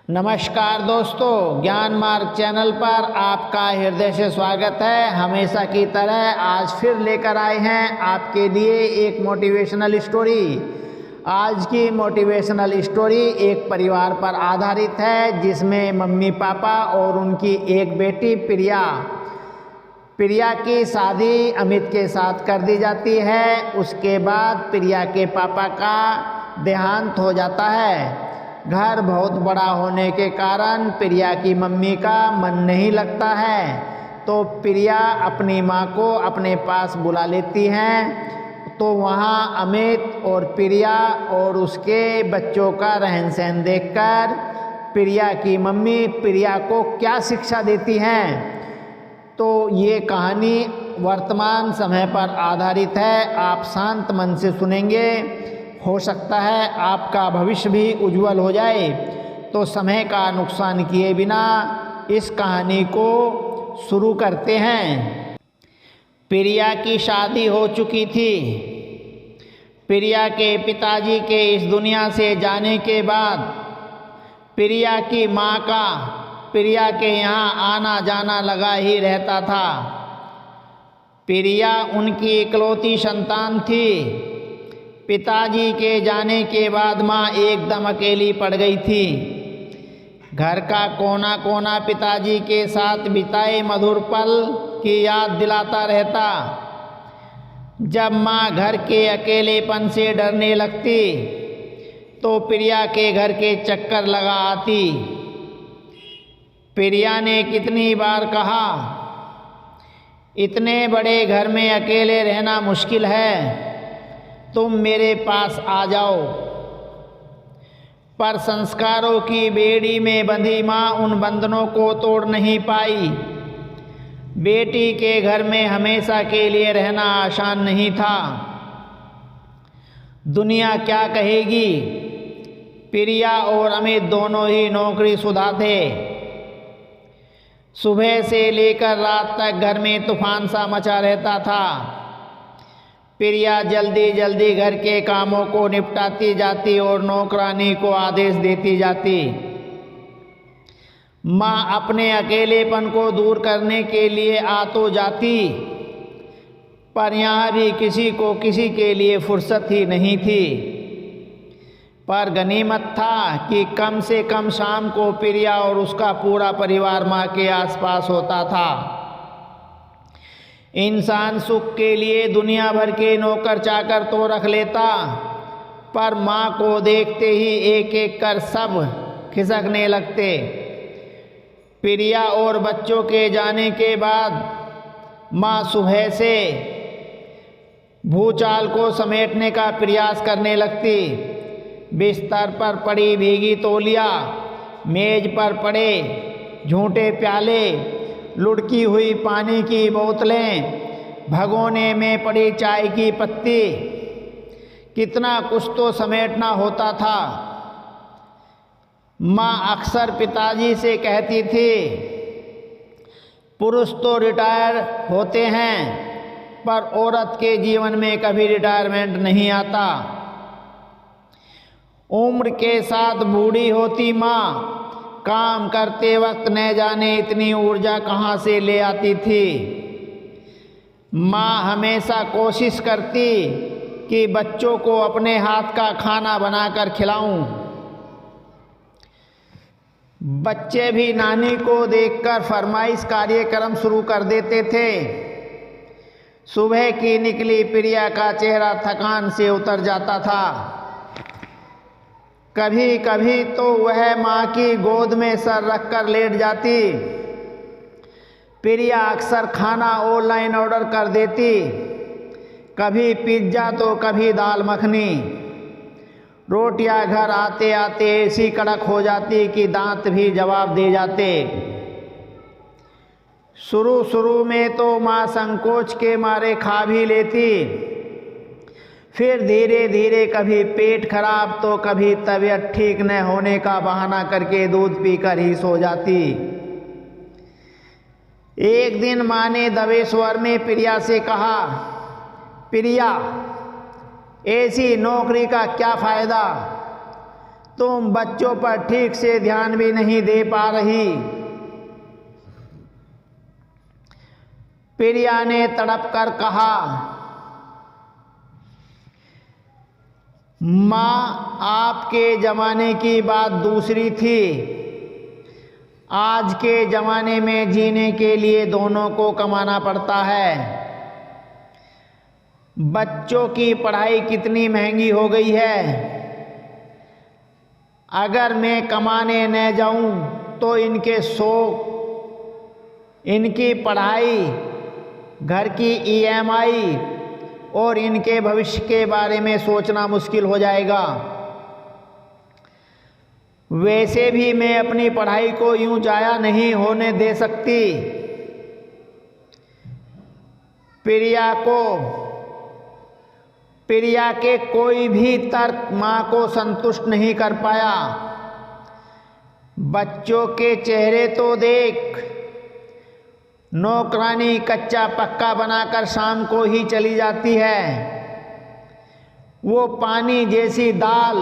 नमस्कार दोस्तों, ज्ञान मार्ग चैनल पर आपका हृदय से स्वागत है। हमेशा की तरह आज फिर लेकर आए हैं आपके लिए एक मोटिवेशनल स्टोरी। आज की मोटिवेशनल स्टोरी एक परिवार पर आधारित है, जिसमें मम्मी पापा और उनकी एक बेटी प्रिया की शादी अमित के साथ कर दी जाती है। उसके बाद प्रिया के पापा का देहांत हो जाता है। घर बहुत बड़ा होने के कारण प्रिया की मम्मी का मन नहीं लगता है, तो प्रिया अपनी माँ को अपने पास बुला लेती हैं। तो वहाँ अमित और प्रिया और उसके बच्चों का रहन सहन देखकर प्रिया की मम्मी प्रिया को क्या शिक्षा देती हैं, तो ये कहानी वर्तमान समय पर आधारित है। आप शांत मन से सुनेंगे, हो सकता है आपका भविष्य भी उज्जवल हो जाए। तो समय का नुकसान किए बिना इस कहानी को शुरू करते हैं। प्रिया की शादी हो चुकी थी। प्रिया के पिताजी के इस दुनिया से जाने के बाद प्रिया की माँ का प्रिया के यहाँ आना जाना लगा ही रहता था। प्रिया उनकी इकलौती संतान थी। पिताजी के जाने के बाद माँ एकदम अकेली पड़ गई थी। घर का कोना कोना पिताजी के साथ बिताए मधुर पल की याद दिलाता रहता। जब माँ घर के अकेलेपन से डरने लगती, तो प्रिया के घर के चक्कर लगा आती। प्रिया ने कितनी बार कहा, इतने बड़े घर में अकेले रहना मुश्किल है, तुम मेरे पास आ जाओ। पर संस्कारों की बेड़ी में बंधी माँ उन बंधनों को तोड़ नहीं पाई। बेटी के घर में हमेशा के लिए रहना आसान नहीं था। दुनिया क्या कहेगी। प्रिया और अमित दोनों ही नौकरीशुदा थे। सुबह से लेकर रात तक घर में तूफान सा मचा रहता था। प्रिया जल्दी जल्दी घर के कामों को निपटाती जाती और नौकरानी को आदेश देती जाती। माँ अपने अकेलेपन को दूर करने के लिए आ तो जाती, पर यहाँ भी किसी को किसी के लिए फुर्सत ही नहीं थी। पर गनीमत था कि कम से कम शाम को प्रिया और उसका पूरा परिवार माँ के आसपास होता था। इंसान सुख के लिए दुनिया भर के नौकर चाकर तो रख लेता, पर माँ को देखते ही एक एक कर सब खिसकने लगते। प्रिया और बच्चों के जाने के बाद माँ सुबह से भूचाल को समेटने का प्रयास करने लगती। बिस्तर पर पड़ी भीगी तौलिया, मेज पर पड़े झूठे प्याले, लुढ़की हुई पानी की बोतलें, भगोने में पड़ी चाय की पत्ती, कितना कुछ तो समेटना होता था। माँ अक्सर पिताजी से कहती थी, पुरुष तो रिटायर होते हैं, पर औरत के जीवन में कभी रिटायरमेंट नहीं आता। उम्र के साथ बूढ़ी होती माँ काम करते वक्त न जाने इतनी ऊर्जा कहाँ से ले आती थी। माँ हमेशा कोशिश करती कि बच्चों को अपने हाथ का खाना बनाकर खिलाऊं। बच्चे भी नानी को देखकर फरमाइश कार्यक्रम शुरू कर देते थे। सुबह की निकली प्रिया का चेहरा थकान से उतर जाता था। कभी कभी तो वह माँ की गोद में सर रखकर लेट जाती। प्रिया अक्सर खाना ऑनलाइन ऑर्डर कर देती, कभी पिज्ज़ा तो कभी दाल मखनी। रोटियां घर आते आते ऐसी कड़क हो जाती कि दांत भी जवाब दे जाते। शुरू में तो माँ संकोच के मारे खा भी लेती, फिर धीरे धीरे कभी पेट खराब तो कभी तबीयत ठीक न होने का बहाना करके दूध पीकर ही सो जाती। एक दिन माँ ने दबे स्वर में प्रिया से कहा, प्रिया, ऐसी नौकरी का क्या फ़ायदा, तुम बच्चों पर ठीक से ध्यान भी नहीं दे पा रही। प्रिया ने तड़प कर कहा, माँ, आपके ज़माने की बात दूसरी थी। आज के ज़माने में जीने के लिए दोनों को कमाना पड़ता है। बच्चों की पढ़ाई कितनी महंगी हो गई है। अगर मैं कमाने न जाऊं तो इनके शौक, इनकी पढ़ाई, घर की EMI और इनके भविष्य के बारे में सोचना मुश्किल हो जाएगा। वैसे भी मैं अपनी पढ़ाई को यूं जाया नहीं होने दे सकती। प्रिया के कोई भी तर्क माँ को संतुष्ट नहीं कर पाया। बच्चों के चेहरे तो देख, नौकरानी कच्चा पक्का बनाकर शाम को ही चली जाती है। वो पानी जैसी दाल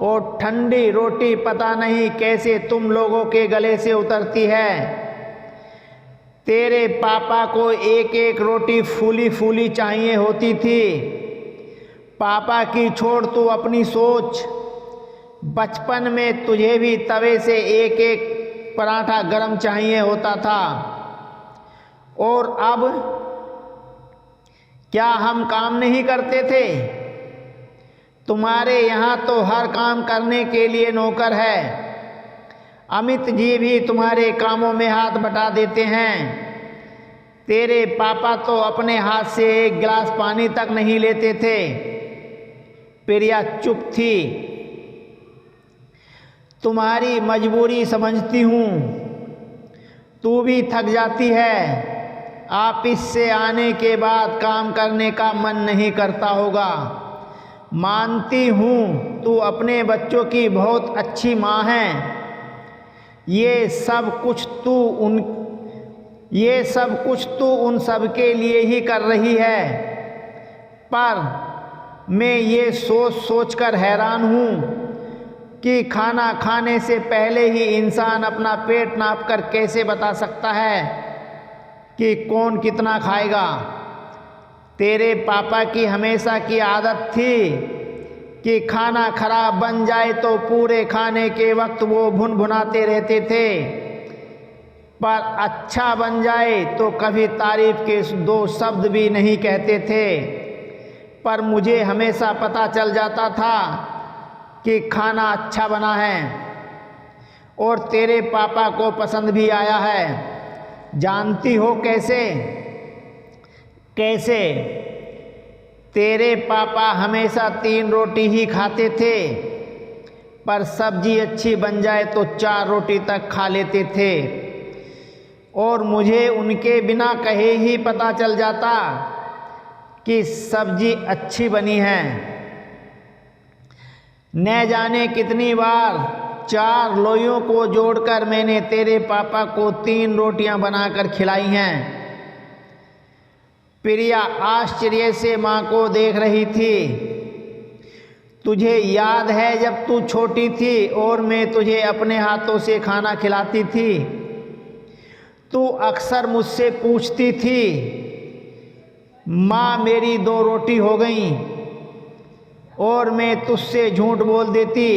और ठंडी रोटी पता नहीं कैसे तुम लोगों के गले से उतरती है। तेरे पापा को एक एक रोटी फूली फूली चाहिए होती थी। पापा की छोड़ तू अपनी सोच। बचपन में तुझे भी तवे से एक एक पराठा गरम चाहिए होता था। और अब क्या हम काम नहीं करते थे? तुम्हारे यहाँ तो हर काम करने के लिए नौकर है। अमित जी भी तुम्हारे कामों में हाथ बटा देते हैं। तेरे पापा तो अपने हाथ से एक गिलास पानी तक नहीं लेते थे। प्रिया चुप थी। तुम्हारी मजबूरी समझती हूँ। तू भी थक जाती है। ऑफिस से आने के बाद काम करने का मन नहीं करता होगा। मानती हूँ तू अपने बच्चों की बहुत अच्छी माँ है। ये सब कुछ तू उन सब के लिए ही कर रही है। पर मैं ये सोच कर हैरान हूँ कि खाना खाने से पहले ही इंसान अपना पेट नाप कर कैसे बता सकता है कि कौन कितना खाएगा। तेरे पापा की हमेशा की आदत थी कि खाना खराब बन जाए तो पूरे खाने के वक्त वो भुनभुनाते रहते थे, पर अच्छा बन जाए तो कभी तारीफ के दो शब्द भी नहीं कहते थे। पर मुझे हमेशा पता चल जाता था कि खाना अच्छा बना है और तेरे पापा को पसंद भी आया है। जानती हो कैसे? तेरे पापा हमेशा 3 रोटी ही खाते थे, पर सब्जी अच्छी बन जाए तो 4 रोटी तक खा लेते थे। और मुझे उनके बिना कहे ही पता चल जाता कि सब्जी अच्छी बनी है। न जाने कितनी बार 4 लोइयों को जोड़कर मैंने तेरे पापा को 3 रोटियां बनाकर खिलाई हैं। प्रिया आश्चर्य से माँ को देख रही थी। तुझे याद है जब तू छोटी थी और मैं तुझे अपने हाथों से खाना खिलाती थी? तू अक्सर मुझसे पूछती थी, माँ मेरी 2 रोटी हो गई, और मैं तुझसे झूठ बोल देती,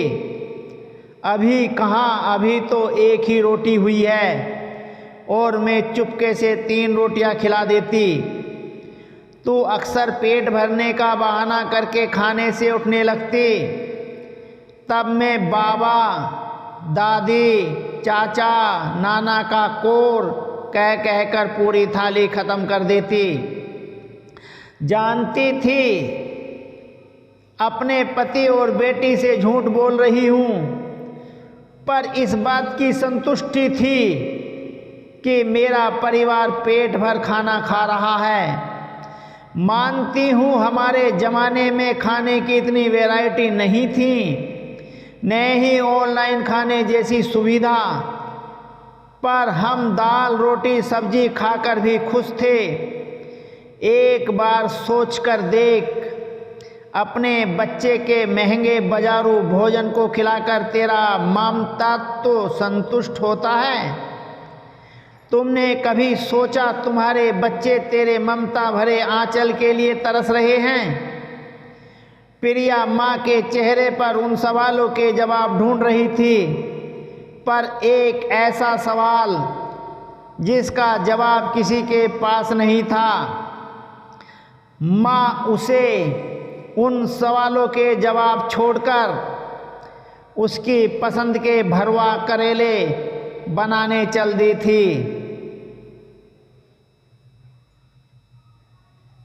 अभी कहाँ, अभी तो 1 ही रोटी हुई है, और मैं चुपके से 3 रोटियां खिला देती। तू अक्सर पेट भरने का बहाना करके खाने से उठने लगती। तब मैं बाबा, दादी, चाचा, नाना का कोर कह कहकर पूरी थाली खत्म कर देती। जानती थी अपने पति और बेटी से झूठ बोल रही हूँ, पर इस बात की संतुष्टि थी कि मेरा परिवार पेट भर खाना खा रहा है। मानती हूँ हमारे ज़माने में खाने की इतनी वैरायटी नहीं थी, न ही ऑनलाइन खाने जैसी सुविधा, पर हम दाल रोटी सब्जी खाकर भी खुश थे। एक बार सोच कर देख, अपने बच्चे के महंगे बाजारू भोजन को खिलाकर तेरा ममता तो संतुष्ट होता है? तुमने कभी सोचा तुम्हारे बच्चे तेरे ममता भरे आंचल के लिए तरस रहे हैं? प्रिया माँ के चेहरे पर उन सवालों के जवाब ढूंढ रही थी, पर एक ऐसा सवाल जिसका जवाब किसी के पास नहीं था। माँ उसे उन सवालों के जवाब छोड़कर उसकी पसंद के भरवा करेले बनाने चल दी थी।